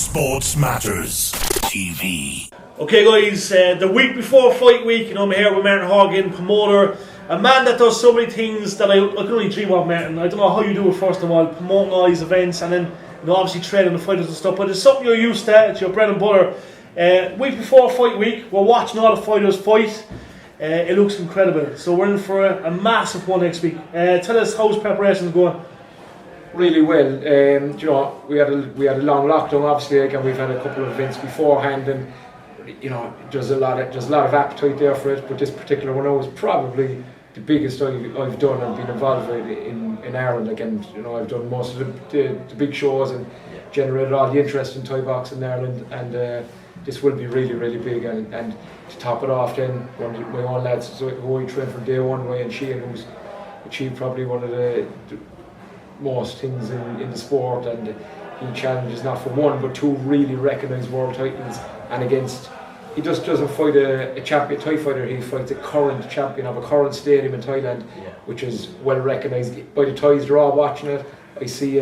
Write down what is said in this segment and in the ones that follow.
SportsMatters TV. Okay guys, the week before fight week, I'm here with Martin Horgan, promoter, a man that does so many things that I can only dream of, Martin. I don't know how you do it, first of all, promoting all these events and then obviously training the fighters and stuff, but it's something you're used to, it's your bread and butter. Week before fight week, we're watching all the fighters fight. It looks incredible, so we're in for a massive one next week. Tell us how's preparations going? Really well. We had a long lockdown, obviously, and we've had a couple of events beforehand, and there's a lot of appetite there for it. But this particular one was probably the biggest I've done and been involved with in Ireland. I've done most of the big shows and generated all the interest in Thai boxing in Ireland, and this will be really, really big. And to top it off, then one of my own lads who I trained from day one, Ryan Sheehan, who's achieved probably one of the most things in the sport, and he challenges not for one but two really recognised world titles, and he just doesn't fight a champion Thai fighter, he fights a current champion of a current stadium in Thailand, which is well recognised by the Thais. They're all watching it. I see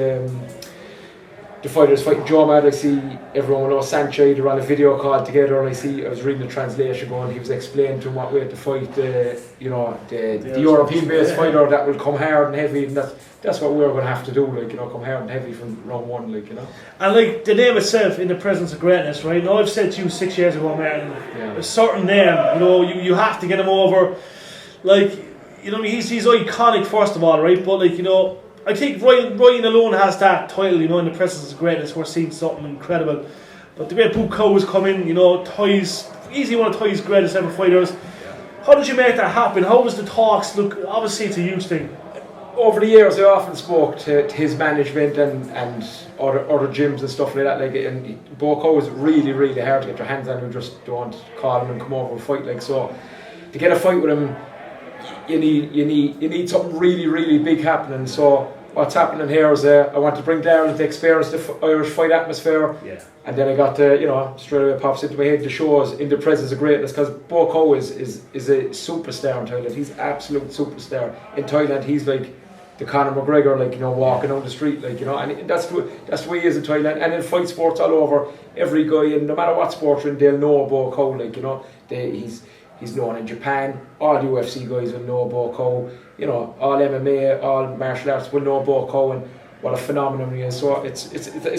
the fighters fighting Jomad, I see everyone knows Sanchai, they're on a video call together, and I was reading the translation going, he was explaining to him what way to fight the European based fighter that will come hard and heavy, and that's what we're going to have to do, come hard and heavy from round one, And the name itself, in the presence of greatness, right? Now I've said to you 6 years ago, Martin, a certain name, you have to get him over, he's iconic first of all, right? But I think Ryan alone has that title, in the presence of greatness. We're seeing something incredible. But the way Boo Cow has come in, Thai's easily one of Thai's greatest ever fighters. How did you make that happen? How was the talks? Look, obviously it's a huge thing. Over the years, I often spoke to his management and other gyms and stuff like that. And Boo Cow is really, really hard to get your hands on. You just don't call him and come over and fight. So to get a fight with him, you need something really, really big happening. So what's happening here is I want to bring Darren to experience the Irish fight atmosphere, and then I got to, straight away pops into my head, the shows in the presence of greatness, because Boo Cow is a superstar in Thailand. He's an absolute superstar in Thailand. He's like the Conor McGregor, walking down the street, and that's the way he is in Thailand. And in fight sports all over, every guy, and no matter what sport you're in, they'll know Boo Cow, he's known in Japan. All UFC guys will know Boo Cow. All MMA, all martial arts will know Boo Cow, and what a phenomenon he is. So it's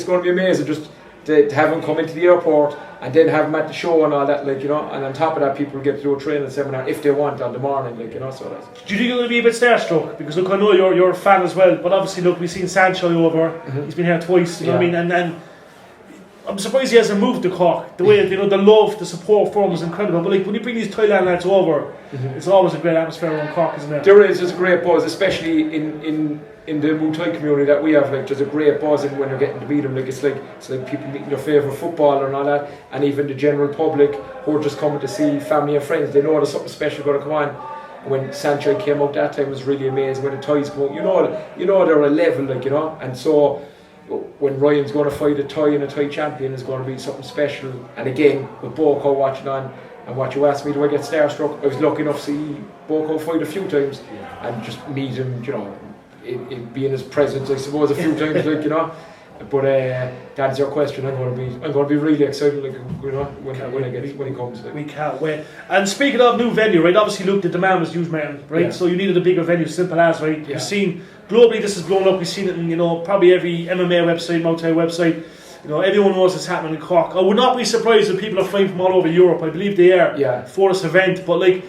going to be amazing just to have him come into the airport and then have him at the show and all that, and on top of that, people get to do a training seminar if they want on the morning, so that's. Do you think you'll be a bit starstruck? Because look, I know you're a fan as well, but obviously look, we've seen Sanchai over. Mm-hmm. He's been here twice. You know what I mean, and I'm surprised he hasn't moved to Cork. The way, the love, the support for him is incredible. But when you bring these Thailand lads over, it's always a great atmosphere around Cork, isn't it? There is, there's a great buzz, especially in the Muay Thai community that we have. There's a great buzz when you're getting to meet them. It's like people meeting their favourite footballer and all that, and even the general public who are just coming to see family and friends. They know there's something special going to come on. When Sanchai came out that time, it was really amazing. When the Thais come out, they're a level, and so. When Ryan's going to fight a Thai and a Thai champion is going to be something special. And again, with Boo Cow watching on, and what you asked me, do I get starstruck? I was lucky enough to see Boo Cow fight a few times and just meet him, be in his presence, I suppose, a few times, But to answer your question, I'm going to be really excited, when he comes. We can't wait. And speaking of new venue, right? Obviously, look, the demand was huge, man, right? Yeah. So you needed a bigger venue, simple as, right? Yeah. You've seen globally this has blown up. We've seen it in probably every MMA website, Muay Thai website. Everyone knows it's happening in Cork. I would not be surprised if people are flying from all over Europe. I believe they are for this event. But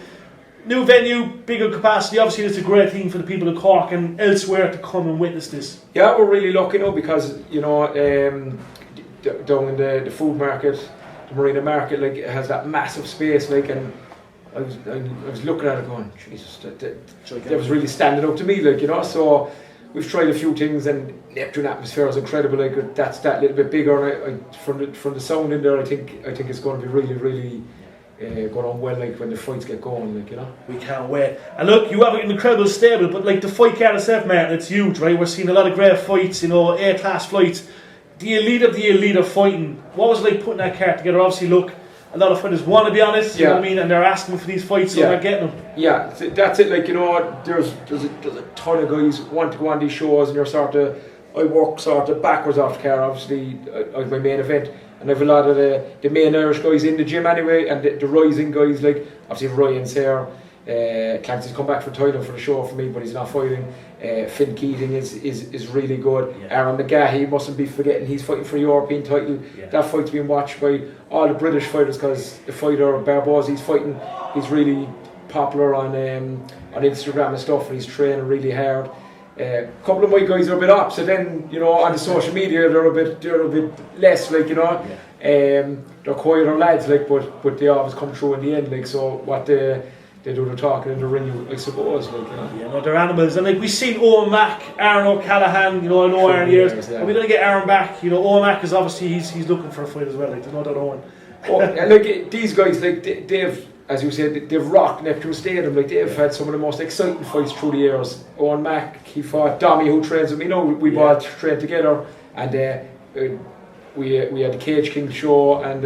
new venue, bigger capacity. Obviously, it's a great thing for the people of Cork and elsewhere to come and witness this. Yeah, we're really lucky now because down in the food market, the marina market, it has that massive space, and I was looking at it going, Jesus, that was really standing out to me, So we've tried a few things, and Neptune atmosphere is incredible. That's that little bit bigger. And from the sound in there, I think it's going to be really, really. Going on well, when the fights get going, We can't wait. And look, you have an incredible stable, but the fight card itself, man, it's huge, right? We're seeing a lot of great fights, A-class fights. The elite of fighting. What was it like putting that card together? Obviously, look, a lot of fighters want to be honest, you know what I mean, and they're asking for these fights, so they're not getting them. Yeah, that's it. There's a ton of guys who want to go on these shows, and you're sort of I work sort of backwards off the car. Obviously, I have my main event, and I have a lot of the main Irish guys in the gym anyway, and the rising guys like obviously Ryan's here. Clancy's come back from Thailand for the show for me, but he's not fighting. Finn Keating is really good. Yeah. Aaron McGahey, mustn't be forgetting, he's fighting for a European title. Yeah. That fight's being watched by all the British fighters because the fighter Barbosa he's fighting, he's really popular on Instagram and stuff, and he's training really hard. A couple of my guys are a bit opposite then, you know, on the social media they're a bit less, like, you know. Yeah. They're quieter lads, like, but they always come through in the end, like, so what they do the talking in the ring, I suppose, like, you know. Yeah, no, they're animals, and like we've seen Owen Mack, Aaron O'Callaghan, you know, I know Aaron years. Yeah. Are we going to get Aaron back? You know, Owen Mack is obviously he's looking for a fight as well, like, there's no doubt Owen. And like these guys, like they've, as you said, they've rocked Neptune Stadium, like they've had some of the most exciting fights through the years. Owen Mack, he fought Dommy, who trains with me now, we both trained together, and we had the Cage King show, and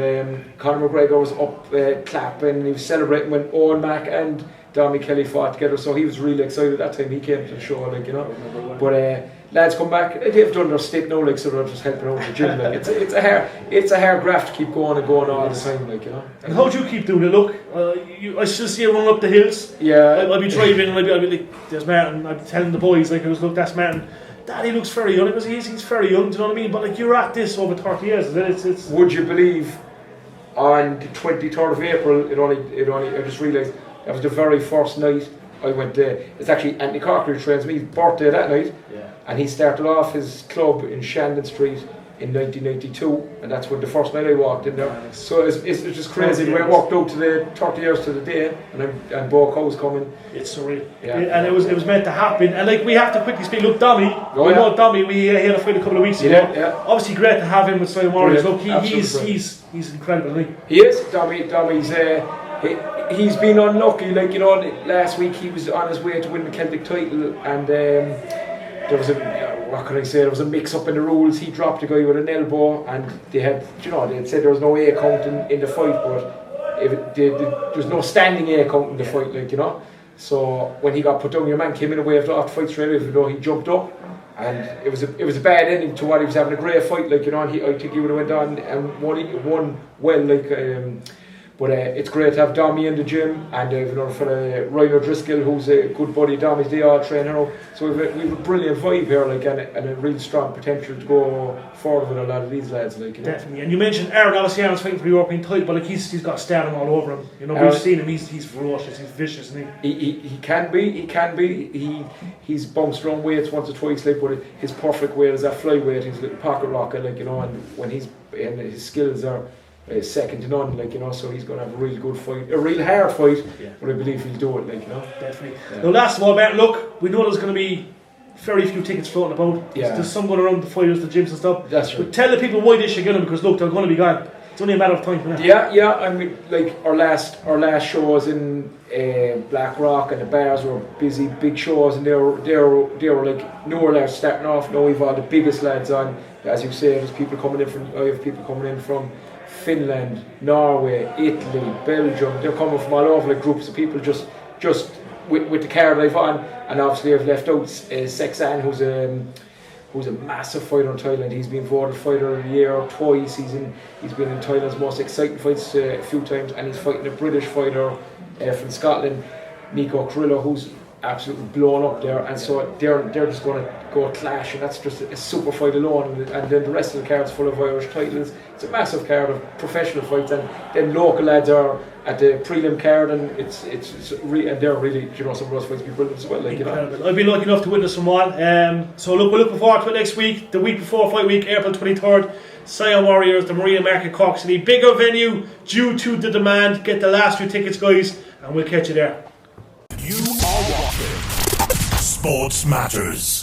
Conor McGregor was up clapping, he was celebrating when Owen Mack and Dommy Kelly fought together, so he was really excited that time he came to the show, like, you know. But lads come back, they've done their stick now, like, so they're just helping out the gym, like. It's a hard graft to keep going all the time, like, you know. And how do you keep doing it? Look, I still see you running up the hills. Yeah. I'll be driving and I'll be like, there's Martin, I'll be telling the boys, like, look, that's Martin. Daddy looks very young, because he's very young, do you know what I mean? But like, you're at this over 30 years, isn't it? It's Would you believe on the 23rd of April, it only I just realised that was the very first night I went there. It's actually Anthony Corker who trains me, his birthday that night. Yeah. And he started off his club in Shandon Street in 1992, and that's when the first night I walked in there. Nice. So it's just crazy. When I walked out to the 30 years to the day, and Bo Coe's coming. It's surreal. Yeah. And it was meant to happen. And like, we have to quickly speak. Look, Dommy. Know Dommy. We had a fight a couple of weeks ago. Yeah. Obviously, great to have him with Siam Warriors. Look, he's incredible. Like. He is. Dommy's. He's been unlucky. Like, you know, last week he was on his way to win the Celtic title, and there was there was a mix-up in the rules. He dropped a guy with an elbow, and they had said there was no A count in the fight, but there's no standing A count in the fight, like, you know. So when he got put down, your man came in and waved off the fight straight away, even though he jumped up, and it was a bad ending to what he was having a great fight, like, you know. And I think he would have went on and won well, like. But it's great to have Dommy in the gym, and we have another fella, Ryan O'Driscoll, who's a good buddy. Dommy's they all train now, so we have a brilliant vibe here, like, and a real strong potential to go forward with a lot of these lads, like, you know. Definitely. And you mentioned Aaron. Obviously, Aaron's fighting for the European title, but like, he's got stardom all over him. You know, we've seen him. He's ferocious. He's vicious, isn't he? He can be. He's bounced around weights once or twice, like, but his perfect weight is that flyweight. He's a little pocket rocket, like, you know, and when his skills are second to none, like, you know, so he's going to have a real good fight, a real hard fight, but I believe he'll do it, like, you know. Definitely. Yeah. Now, last of all, Martin, look, we know there's going to be very few tickets floating about. There's some going around the fighters, the gyms and stuff. That's right. But tell the people why they should get them, because look, they're going to be gone. It's only a matter of time, isn't it? Yeah. I mean, like, our last shows in Blackrock and the bars were busy, big shows, and they were like newer lads starting off. Now we've all the biggest lads on. As you say, there's people coming in from. I have people coming in from Finland, Norway, Italy, Belgium. They're coming from all over, like, groups of people just with the card I've on. And obviously I've left out Sexan, who's a massive fighter in Thailand. He's been voted fighter of the year twice. He's been in Thailand's most exciting fights a few times, and he's fighting a British fighter from Scotland, Nico Carrillo, who's absolutely blown up there. And so they're just going to go clash, and that's just a super fight alone. And then the rest of the card's full of Irish titles. It's a massive card of professional fights, and then local lads are at the prelim card, and and they're really, you know, some of those fights be brilliant as well, like, you know. I've been lucky enough to witness them all. So look, we're looking forward to it next week, the week before fight week, April 23rd. Siam Warriors, the Marina Market, Cork City, bigger venue due to the demand. Get the last few tickets, guys, and we'll catch you there. You are watching Sports Matters.